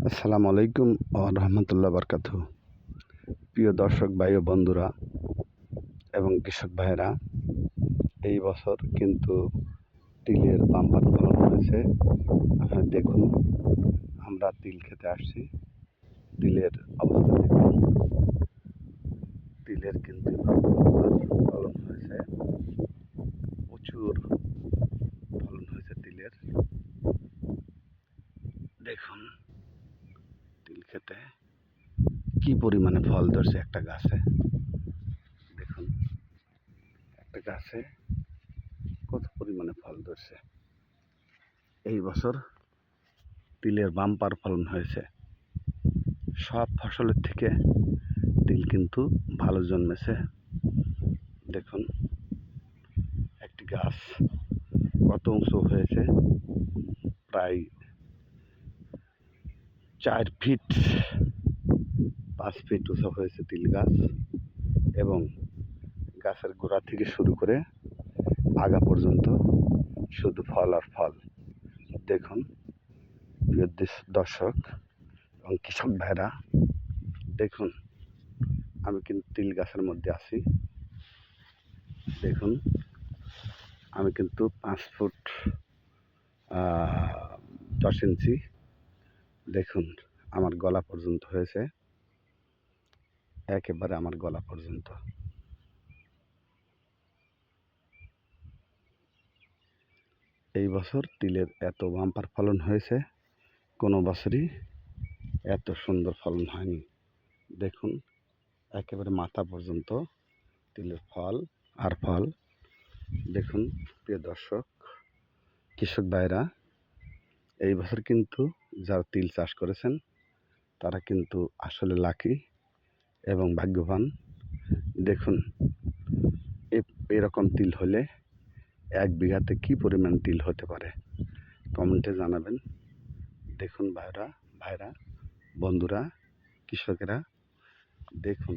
আসসালামু আলাইকুম ওয়া রাহমাতুল্লাহি ওয়া বারাকাতুহু। প্রিয় দর্শক ভাই ও বন্ধুরা এবং কৃষক ভাইয়েরা, এই বছর কিন্তু তিলের বাম্পার ফলন হয়েছে। আপনারা দেখুন, আমরা তিল খেতে আসছি। তিলের অবস্থা দেখুন। তিলের কিন্তু বাম্পার ফলন হয়েছে। প্রচুর ফলন হয়েছে তিলের। দেখুন তিল খেতে কি পরিমাণে ফল ধরছে একটা গাছে। দেখুন একটা গাছে কত পরিমাণে ফল ধরছে। এই বছর তিলের বাম্পার ফলন হয়েছে। সব ফসলের থেকে তিল কিন্তু ভালো জন্মেছে। দেখুন একটি গাছ কত উঁচু হয়েছে, প্রায় 4 ফিট 5 ফিট উঁচু হয়েছে তিল গাছ, এবং গাছের গোড়া থেকে শুরু করে আগা পর্যন্ত শুধু ফল আর ফল। দেখুন প্রিয় দর্শক এবং কৃষক ভাইরা, দেখুন আমি কিন্তু তিল গাছের মধ্যে আছি। দেখুন আমি কিন্তু 5 ফুট 10 ইঞ্চি, দেখুন আমার গলা পর্যন্ত হয়েছে, একেবারে আমার গলা পর্যন্ত। এই বছর তিলের এত বাম্পার ফলন হয়েছে, কোনো বছরই এত সুন্দর ফলন হয়নি। দেখুন একেবারে মাথা পর্যন্ত তিলের ফল আর ফল। দেখুন প্রিয় দর্শক কৃষক ভাইরা, এই বছর কিন্তু যারা তিল চাষ করেছেন তারা কিন্তু আসলে লাকি এবং ভাগ্যবান। দেখুন এরকম তিল হলে 1 বিঘাতে কী পরিমাণ তিল হতে পারে, কমেন্টে জানাবেন। দেখুন ভাইরা বন্ধুরা কৃষকেরা, দেখুন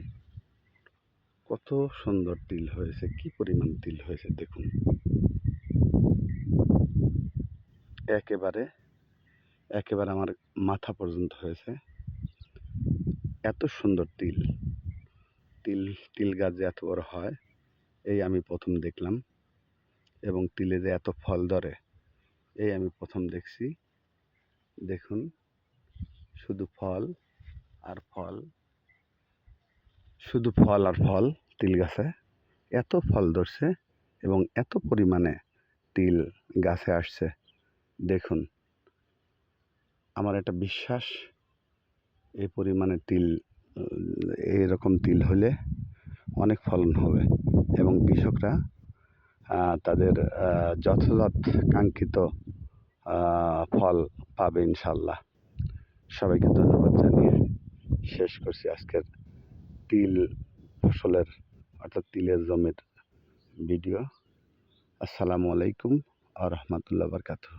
কত সুন্দর তিল হয়েছে, কি পরিমাণ তিল হয়েছে। দেখুন একেবারে আমার মাথা পর্যন্ত হয়েছে। এত সুন্দর তিল গাছ যে এত বড় হয় এই আমি প্রথম দেখলাম, এবং তিলে যে এত ফল ধরে এই আমি প্রথম দেখছি। দেখুন শুধু ফল আর ফল, শুধু ফল আর ফল। তিল গাছে এত ফল ধরছে এবং এত পরিমাণে তিল গাছে আসছে। দেখুন আমার একটা বিশ্বাস, এই পরিমাণে তিল, এইরকম তিল হলে অনেক ফলন হবে এবং কৃষকরা তাদের যথাযথ কাঙ্ক্ষিত ফল পাবে ইনশাল্লাহ। সবাইকে ধন্যবাদ জানিয়ে শেষ করছি আজকের তিল ফসলের অর্থাৎ তিলের জমির ভিডিও। আসসালামু আলাইকুম ওয়া রাহমাতুল্লাহি ওয়া বারাকাতুহু।